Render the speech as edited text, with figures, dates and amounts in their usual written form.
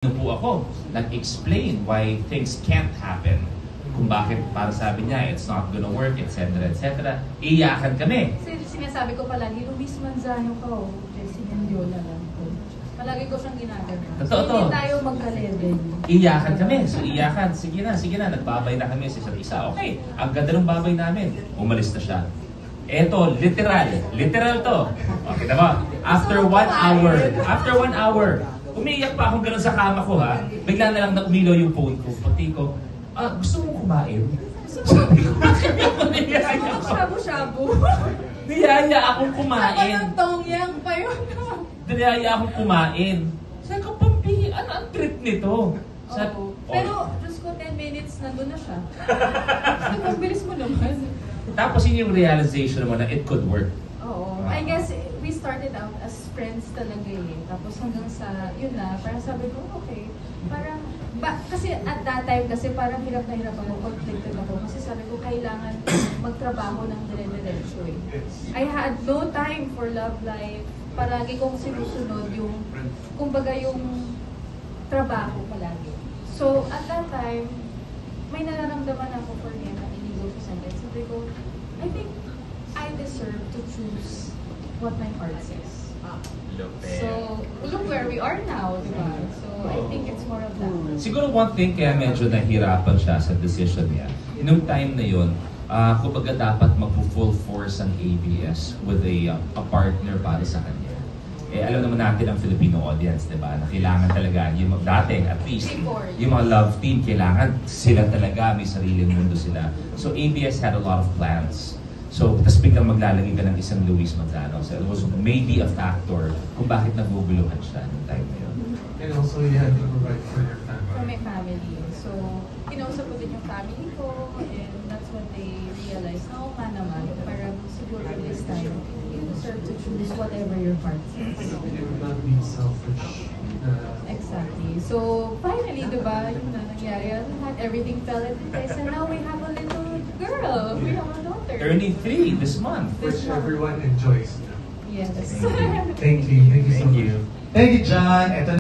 Po ako, nag-explain why things can't happen. Kung bakit, para sabi niya, it's not gonna work, etc. etc. Iyakan kami. Sinasabi ko palagi, Luis Manzano ka o Jessie Mendiola lang ko. Palagi ko siyang ginagawa. Totoo to. Hindi tayo magka-level. Iyakan kami. So iyakan. Sige na. Nagbabay na kami sa isa't isa. Okay, ang ganda ng babay namin. Umalis na siya. Eto, literal to. Okay, diba? After 1 hour, umiiyak pa akong gano'n sa kama ko ha. Bigla na lang na umilaw yung phone ko. Pati ko, gusto mo kumain? Sabi ko, bakit ako niyaya ko? Shabu-shabu. Niyaya akong kumain. Parang tongyang pa yun. Niyaya akong kumain. Sabi ko, Pampi, ano ang trip nito? Pero, Diyos ko, 10 minutes, nandun na siya. Sabi ko, bilis mo naman. Tapos yun yung realization mo na it could work. Oo. I guess, we started out as friends talaga eh. Tapos hanggang sa, yun na, parang sabi ko, okay. Parang, kasi at that time, kasi parang hirap na hirap ako, conflicted ako. Kasi sabi ko, kailangan magtrabaho ng dire-diretso eh. I had no time for love life. Palagi kong sinusunod yung, kumbaga yung trabaho palagi. So, at that time, may nararamdaman ako for him na inigo ko sa akin. Sabi ko, I think I deserve to choose what my heart says. So, look where we are now, diba? So, I think it's more of that. Siguro one thing kaya medyo nahirapan siya sa decision niya. Noong time na yun, kumbaga dapat mag-full force ang ABS with a partner para sa kanya. Eh, alam naman natin ang Filipino audience, diba? Na kailangan talaga, yung dati at least, yung mga love team, kailangan sila talaga, may sariling mundo sila. So, ABS had a lot of plans. So, tas biglang maglalagay ka ng isang Luis Manzano. So, it was maybe a factor kung bakit naguguluhan siya noong time na yun. And also, you had to provide for your family. For my family. So, kinausap ko din yung family ko, and that's when they realized, na nga naman, parang siguro this time, you deserve to choose whatever your heart says. You would not be selfish. Exactly. So, finally, diba, yung na nangyari, everything fell into place, and now we have a little girl. We have a daughter. Turning 3 this month. Which everyone enjoys. Yes. Thank you. Thank you so much. Thank you, John. Ito